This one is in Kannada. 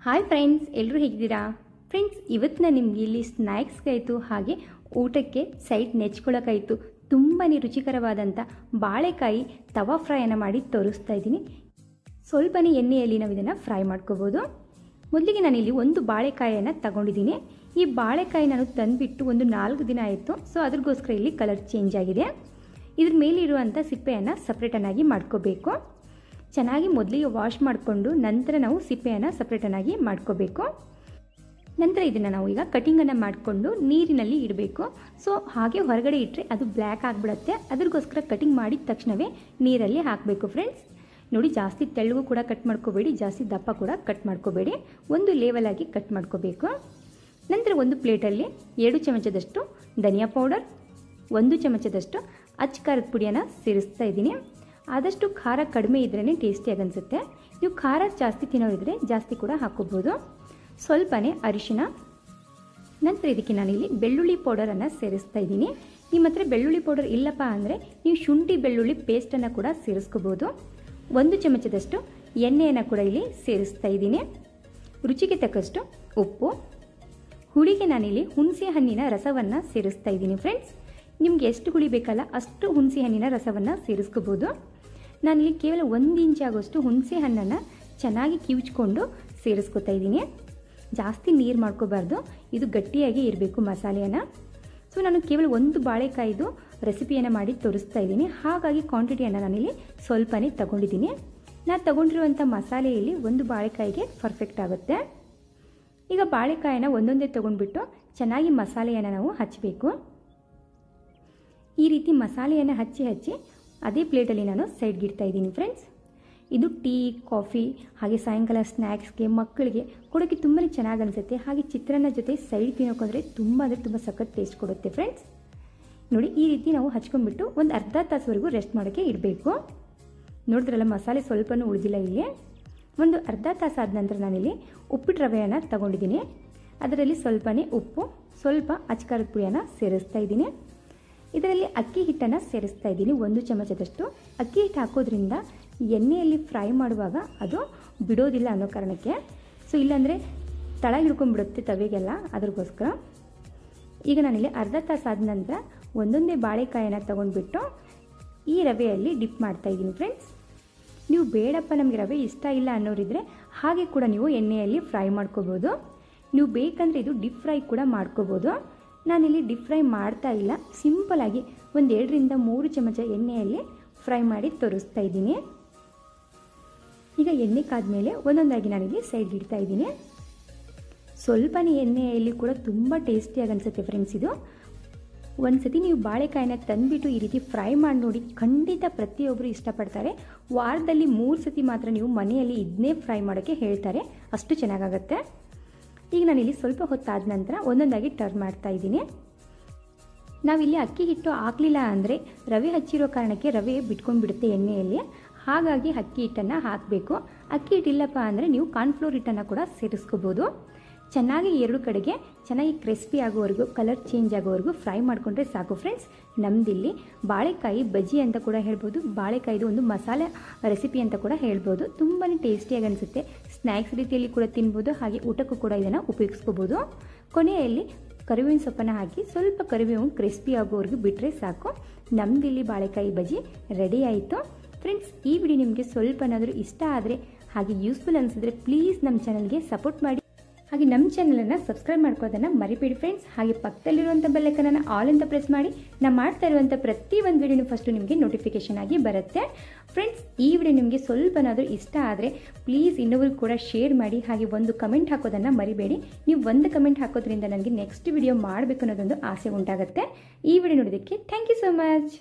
ಹಾಯ್ ಫ್ರೆಂಡ್ಸ್, ಎಲ್ಲರೂ ಹೇಗಿದ್ದೀರಾ? ಫ್ರೆಂಡ್ಸ್, ಇವತ್ತು ನಾನು ನಿಮಗೆ ಇಲ್ಲಿ ಸ್ನ್ಯಾಕ್ಸ್ಗಾಯಿತು ಹಾಗೆ ಊಟಕ್ಕೆ ಸೈಡ್ ನೆಚ್ಕೊಳ್ಳೋಕ್ಕಾಯಿತು ತುಂಬಾ ರುಚಿಕರವಾದಂಥ ಬಾಳೆಕಾಯಿ ತವಾ ಫ್ರೈಯನ್ನು ಮಾಡಿ ತೋರಿಸ್ತಾ ಇದ್ದೀನಿ. ಸ್ವಲ್ಪನೇ ಎಣ್ಣೆಯಲ್ಲಿ ನಾವು ಇದನ್ನು ಫ್ರೈ ಮಾಡ್ಕೋಬೋದು. ಮೊದಲಿಗೆ ನಾನಿಲ್ಲಿ ಒಂದು ಬಾಳೆಕಾಯಿಯನ್ನು ತಗೊಂಡಿದ್ದೀನಿ. ಈ ಬಾಳೆಕಾಯಿ ನಾನು ತಂದುಬಿಟ್ಟು ಒಂದು 4 ದಿನ ಆಯಿತು. ಸೊ ಅದ್ರಗೋಸ್ಕರ ಇಲ್ಲಿ ಕಲರ್ ಚೇಂಜ್ ಆಗಿದೆ. ಇದ್ರ ಮೇಲಿರುವಂಥ ಸಿಪ್ಪೆಯನ್ನು ಸಪ್ರೇಟನ್ನಾಗಿ ಮಾಡ್ಕೋಬೇಕು. ಚೆನ್ನಾಗಿ ಮೊದಲಿಗೆ ವಾಶ್ ಮಾಡಿಕೊಂಡು ನಂತರ ನಾವು ಸಿಪ್ಪೆಯನ್ನು ಸಪ್ರೇಟನ್ನಾಗಿ ಮಾಡ್ಕೋಬೇಕು. ನಂತರ ಇದನ್ನು ನಾವು ಈಗ ಕಟಿಂಗನ್ನು ಮಾಡಿಕೊಂಡು ನೀರಿನಲ್ಲಿ ಇಡಬೇಕು. ಸೊ ಹಾಗೆ ಹೊರಗಡೆ ಇಟ್ಟರೆ ಅದು ಬ್ಲ್ಯಾಕ್ ಆಗಿಬಿಡುತ್ತೆ. ಅದಕ್ಕೋಸ್ಕರ ಕಟಿಂಗ್ ಮಾಡಿದ ತಕ್ಷಣವೇ ನೀರಲ್ಲಿ ಹಾಕಬೇಕು. ಫ್ರೆಂಡ್ಸ್ ನೋಡಿ, ಜಾಸ್ತಿ ತೆಳ್ಳಗೂ ಕೂಡ ಕಟ್ ಮಾಡ್ಕೋಬೇಡಿ, ಜಾಸ್ತಿ ದಪ್ಪ ಕೂಡ ಕಟ್ ಮಾಡ್ಕೋಬೇಡಿ. ಒಂದು ಲೇವಲಾಗಿ ಕಟ್ ಮಾಡ್ಕೋಬೇಕು. ನಂತರ ಒಂದು ಪ್ಲೇಟಲ್ಲಿ 2 ಚಮಚದಷ್ಟು ಧನಿಯಾ ಪೌಡರ್, 1 ಚಮಚದಷ್ಟು ಅಚ್ಚ ಖಾರದ ಪುಡಿಯನ್ನು ಸೇರಿಸ್ತಾ ಇದ್ದೀನಿ. ಆದಷ್ಟು ಖಾರ ಕಡಿಮೆ ಇದ್ರೇ ಟೇಸ್ಟಿಯಾಗಿ ಅನಿಸುತ್ತೆ. ನೀವು ಖಾರ ಜಾಸ್ತಿ ತಿನ್ನೋರಿದ್ರೆ ಜಾಸ್ತಿ ಕೂಡ ಹಾಕೋಬೋದು. ಸ್ವಲ್ಪನೇ ಅರಿಶಿನ. ನಂತರ ಇದಕ್ಕೆ ನಾನಿಲ್ಲಿ ಬೆಳ್ಳುಳ್ಳಿ ಪೌಡರನ್ನು ಸೇರಿಸ್ತಾ ಇದ್ದೀನಿ. ನಿಮ್ಮ ಹತ್ರ ಬೆಳ್ಳುಳ್ಳಿ ಪೌಡರ್ ಇಲ್ಲಪ್ಪ ಅಂದರೆ ನೀವು ಶುಂಠಿ ಬೆಳ್ಳುಳ್ಳಿ ಪೇಸ್ಟನ್ನು ಕೂಡ ಸೇರಿಸ್ಕೋಬೋದು. 1 ಚಮಚದಷ್ಟು ಎಣ್ಣೆಯನ್ನು ಕೂಡ ಇಲ್ಲಿ ಸೇರಿಸ್ತಾ ಇದ್ದೀನಿ. ರುಚಿಗೆ ತಕ್ಕಷ್ಟು ಉಪ್ಪು. ಹುಳಿಗೆ ನಾನಿಲ್ಲಿ ಹುಣಸೆ ಹಣ್ಣಿನ ರಸವನ್ನು ಸೇರಿಸ್ತಾ ಇದ್ದೀನಿ. ಫ್ರೆಂಡ್ಸ್, ನಿಮ್ಗೆ ಎಷ್ಟು ಹುಳಿ ಬೇಕಲ್ಲ ಅಷ್ಟು ಹುಣಸೆ ಹಣ್ಣಿನ ರಸವನ್ನು ಸೇರಿಸ್ಕೋಬೋದು. ನಾನಿಲ್ಲಿ ಕೇವಲ 1 ಇಂಚ್ ಆಗೋಷ್ಟು ಹುಣಸೆ ಹಣ್ಣನ್ನು ಚೆನ್ನಾಗಿ ಕಿವುಚ್ಕೊಂಡು ಸೇರಿಸ್ಕೊತಾ ಇದ್ದೀನಿ. ಜಾಸ್ತಿ ನೀರು ಮಾಡ್ಕೋಬಾರ್ದು, ಇದು ಗಟ್ಟಿಯಾಗಿ ಇರಬೇಕು ಮಸಾಲೆಯನ್ನು. ಸೊ ನಾನು ಕೇವಲ ಒಂದು ಬಾಳೆಕಾಯಿದು ರೆಸಿಪಿಯನ್ನು ಮಾಡಿ ತೋರಿಸ್ತಾ ಇದ್ದೀನಿ. ಹಾಗಾಗಿ ಕ್ವಾಂಟಿಟಿಯನ್ನು ನಾನಿಲ್ಲಿ ಸ್ವಲ್ಪನೇ ತಗೊಂಡಿದ್ದೀನಿ. ನಾನು ತಗೊಂಡಿರುವಂಥ ಮಸಾಲೆಯಲ್ಲಿ ಒಂದು ಬಾಳೆಕಾಯಿಗೆ ಪರ್ಫೆಕ್ಟ್ ಆಗುತ್ತೆ. ಈಗ ಬಾಳೆಕಾಯಿನ ಒಂದೊಂದೇ ತೊಗೊಂಡ್ಬಿಟ್ಟು ಚೆನ್ನಾಗಿ ಮಸಾಲೆಯನ್ನು ನಾವು ಹಚ್ಚಬೇಕು. ಈ ರೀತಿ ಮಸಾಲೆಯನ್ನು ಹಚ್ಚಿ ಅದೇ ಪ್ಲೇಟಲ್ಲಿ ನಾನು ಸೈಡ್ಗೆ ಇಡ್ತಾ ಇದ್ದೀನಿ. ಫ್ರೆಂಡ್ಸ್, ಇದು ಟೀ, ಕಾಫಿ ಹಾಗೆ ಸಾಯಂಕಾಲ ಸ್ನ್ಯಾಕ್ಸ್ಗೆ ಮಕ್ಕಳಿಗೆ ಕೊಡೋಕ್ಕೆ ತುಂಬಾ ಚೆನ್ನಾಗಿ ಅನಿಸುತ್ತೆ. ಹಾಗೆ ಚಿತ್ರಾನ್ನ ಜೊತೆ ಸೈಡ್ ತಿನ್ನೋಕೊಂಡ್ರೆ ತುಂಬ ಸಖತ್ ಟೇಸ್ಟ್ ಕೊಡುತ್ತೆ. ಫ್ರೆಂಡ್ಸ್ ನೋಡಿ, ಈ ರೀತಿ ನಾವು ಹಚ್ಕೊಂಡ್ಬಿಟ್ಟು ಒಂದು ಅರ್ಧ ತಾಸುವರೆಗೂ ರೆಸ್ಟ್ ಮಾಡೋಕ್ಕೆ ಇಡಬೇಕು. ನೋಡಿದ್ರಲ್ಲ, ಮಸಾಲೆ ಸ್ವಲ್ಪನೂ ಉಳಿದಿಲ್ಲ. ಇಲ್ಲಿ ಒಂದು ಅರ್ಧ ತಾಸು ಆದ ನಂತರ ನಾನಿಲ್ಲಿ ಉಪ್ಪಿಟ್ಟು ರವೆಯನ್ನು ತಗೊಂಡಿದ್ದೀನಿ. ಅದರಲ್ಲಿ ಸ್ವಲ್ಪನೇ ಉಪ್ಪು, ಸ್ವಲ್ಪ ಅಚ್ಚ ಖಾರದ ಪುಡಿಯನ್ನು ಸೇರಿಸ್ತಾ ಇದ್ದೀನಿ. ಇದರಲ್ಲಿ ಅಕ್ಕಿ ಹಿಟ್ಟನ್ನು ಸೇರಿಸ್ತಾ ಇದ್ದೀನಿ 1 ಚಮಚದಷ್ಟು. ಅಕ್ಕಿ ಹಿಟ್ಟು ಹಾಕೋದ್ರಿಂದ ಎಣ್ಣೆಯಲ್ಲಿ ಫ್ರೈ ಮಾಡುವಾಗ ಅದು ಬಿಡೋದಿಲ್ಲ ಅನ್ನೋ ಕಾರಣಕ್ಕೆ. ಸೊ ಇಲ್ಲಾಂದರೆ ತಳ ಹಿಡ್ಕೊಂಡ್ಬಿಡುತ್ತೆ ತವೆಗೆಲ್ಲ, ಅದ್ರಗೋಸ್ಕರ. ಈಗ ನಾನಿಲ್ಲಿ ಅರ್ಧ ತಾಸು ಆದ ನಂತರ ಒಂದೊಂದೇ ಬಾಳೆಕಾಯನ್ನು ತಗೊಂಡ್ಬಿಟ್ಟು ಈ ರವೆಯಲ್ಲಿ ಡಿಪ್ ಮಾಡ್ತಾ ಇದ್ದೀನಿ. ಫ್ರೆಂಡ್ಸ್, ನೀವು ಬೇಡಪ್ಪ ನಮಗೆ ರವೆ ಇಷ್ಟ ಇಲ್ಲ ಅನ್ನೋರಿದ್ರೆ ಹಾಗೆ ಕೂಡ ನೀವು ಎಣ್ಣೆಯಲ್ಲಿ ಫ್ರೈ ಮಾಡ್ಕೋಬೋದು. ನೀವು ಬೇಕಂದರೆ ಇದು ಡಿಪ್ ಫ್ರೈ ಕೂಡ ಮಾಡ್ಕೋಬೋದು. ನಾನಿಲ್ಲಿ ಡಿಪ್ ಫ್ರೈ ಮಾಡ್ತಾ ಇಲ್ಲ, ಸಿಂಪಲಾಗಿ ಒಂದು 2 ರಿಂದ 3 ಚಮಚ ಎಣ್ಣೆಯಲ್ಲಿ ಫ್ರೈ ಮಾಡಿ ತೋರಿಸ್ತಾ ಇದ್ದೀನಿ. ಈಗ ಎಣ್ಣೆ ಕಾದ್ಮೇಲೆ ಒಂದೊಂದಾಗಿ ನಾನಿಲ್ಲಿ ಸೈಡ್ಗೆ ಇಡ್ತಾ ಇದ್ದೀನಿ. ಸ್ವಲ್ಪನೇ ಎಣ್ಣೆಯಲ್ಲಿ ಕೂಡ ತುಂಬ ಟೇಸ್ಟಿಯಾಗಿ ಅನಿಸುತ್ತೆ. ಫ್ರೆಂಡ್ಸ್, ಇದು ಒಂದ್ಸತಿ ನೀವು ಬಾಳೆಕಾಯಿನ ತಂದುಬಿಟ್ಟು ಈ ರೀತಿ ಫ್ರೈ ಮಾಡಿ ನೋಡಿ, ಖಂಡಿತ ಪ್ರತಿಯೊಬ್ಬರು ಇಷ್ಟಪಡ್ತಾರೆ. ವಾರದಲ್ಲಿ 3 ಸತಿ ಮಾತ್ರ ನೀವು ಮನೆಯಲ್ಲಿ ಇದನ್ನೇ ಫ್ರೈ ಮಾಡೋಕ್ಕೆ ಹೇಳ್ತಾರೆ, ಅಷ್ಟು ಚೆನ್ನಾಗಾಗುತ್ತೆ. ಈಗ ನಾನಿಲ್ಲಿ ಸ್ವಲ್ಪ ಹೊತ್ತಾದ ನಂತರ ಒಂದೊಂದಾಗಿ ಟರ್ನ್ ಮಾಡ್ತಾ ಇದ್ದೀನಿ. ನಾವಿಲ್ಲಿ ಅಕ್ಕಿ ಹಿಟ್ಟು ಹಾಕಲಿಲ್ಲ ಅಂದರೆ ರವೆ ಹಚ್ಚಿರೋ ಕಾರಣಕ್ಕೆ ರವೆ ಬಿಟ್ಕೊಂಡ್ಬಿಡುತ್ತೆ ಎಣ್ಣೆಯಲ್ಲಿ. ಹಾಗಾಗಿ ಅಕ್ಕಿ ಹಿಟ್ಟನ್ನು ಹಾಕಬೇಕು. ಅಕ್ಕಿ ಹಿಟ್ಟಿಲ್ಲಪ್ಪ ಅಂದರೆ ನೀವು ಕಾರ್ನ್ಫ್ಲೋರ್ ಹಿಟ್ಟನ್ನು ಕೂಡ ಸೇರಿಸ್ಕೋಬೋದು. ಚೆನ್ನಾಗಿ 2 ಕಡೆಗೆ ಚೆನ್ನಾಗಿ ಕ್ರಿಸ್ಪಿ ಆಗೋವರೆಗೂ, ಕಲರ್ ಚೇಂಜ್ ಆಗೋವರೆಗೂ ಫ್ರೈ ಮಾಡಿಕೊಂಡ್ರೆ ಸಾಕು. ಫ್ರೆಂಡ್ಸ್, ನಮ್ಮದಿಲ್ಲಿ ಬಾಳೆಕಾಯಿ ಬಜ್ಜಿ ಅಂತ ಕೂಡ ಹೇಳ್ಬೋದು, ಬಾಳೆಕಾಯಿದು ಒಂದು ಮಸಾಲೆ ರೆಸಿಪಿ ಅಂತ ಕೂಡ ಹೇಳ್ಬೋದು. ತುಂಬಾ ಟೇಸ್ಟಿಯಾಗಿ ಅನಿಸುತ್ತೆ. ಸ್ನ್ಯಾಕ್ಸ್ ರೀತಿಯಲ್ಲಿ ಕೂಡ ತಿನ್ಬೋದು, ಹಾಗೆ ಊಟಕ್ಕೂ ಕೂಡ ಇದನ್ನು ಉಪಯೋಗಿಸ್ಕೋಬೋದು. ಕೊನೆಯಲ್ಲಿ ಕರಿಬೇವಿನ ಸೊಪ್ಪನ್ನು ಹಾಕಿ ಸ್ವಲ್ಪ ಕರಿಬೇವು ಕ್ರಿಸ್ಪಿ ಆಗೋವರೆಗೂ ಬಿಟ್ಟರೆ ಸಾಕು. ನಮ್ಮದಿಲ್ಲಿ ಬಾಳೆಕಾಯಿ ಬಜ್ಜಿ ರೆಡಿ ಆಯಿತು. ಫ್ರೆಂಡ್ಸ್, ಈ ವಿಡಿಯೋ ನಿಮಗೆ ಸ್ವಲ್ಪನಾದರೂ ಇಷ್ಟ ಆದರೆ ಹಾಗೆ ಯೂಸ್ಫುಲ್ ಅನಿಸಿದ್ರೆ ಪ್ಲೀಸ್ ನಮ್ಮ ಚಾನಲ್ಗೆ ಸಪೋರ್ಟ್ ಮಾಡಿ. ಹಾಗೆ ನಮ್ಮ ಚಾನಲನ್ನು ಸಬ್ಸ್ಕ್ರೈಬ್ ಮಾಡ್ಕೋದನ್ನು ಮರಿಬೇಡಿ. ಫ್ರೆಂಡ್ಸ್, ಹಾಗೆ ಪಕ್ಕದಲ್ಲಿರುವಂಥ ಬೆಲ್ಲೈಕನನ್ನು ಆಲ್ ಅಂತ ಪ್ರೆಸ್ ಮಾಡಿ. ನಾನು ಮಾಡ್ತಾ ಇರುವಂಥ ಪ್ರತಿ ಒಂದು ವಿಡಿಯೋನು ಫಸ್ಟು ನಿಮಗೆ ನೋಟಿಫಿಕೇಶನ್ ಆಗಿ ಬರುತ್ತೆ. ಫ್ರೆಂಡ್ಸ್, ಈ ವಿಡಿಯೋ ನಿಮಗೆ ಸ್ವಲ್ಪನಾದರೂ ಇಷ್ಟ ಆದರೆ ಪ್ಲೀಸ್ ಇನ್ನೊಬ್ರಿಗೆ ಕೂಡ ಶೇರ್ ಮಾಡಿ. ಹಾಗೆ ಒಂದು ಕಮೆಂಟ್ ಹಾಕೋದನ್ನು ಮರಿಬೇಡಿ. ನೀವು ಒಂದು ಕಮೆಂಟ್ ಹಾಕೋದ್ರಿಂದ ನನಗೆ ನೆಕ್ಸ್ಟ್ ವಿಡಿಯೋ ಮಾಡಬೇಕು ಅನ್ನೋದೊಂದು ಆಸೆ ಉಂಟಾಗುತ್ತೆ. ಈ ವಿಡಿಯೋ ನೋಡೋದಕ್ಕೆ ಥ್ಯಾಂಕ್ ಯು ಸೋ ಮಚ್.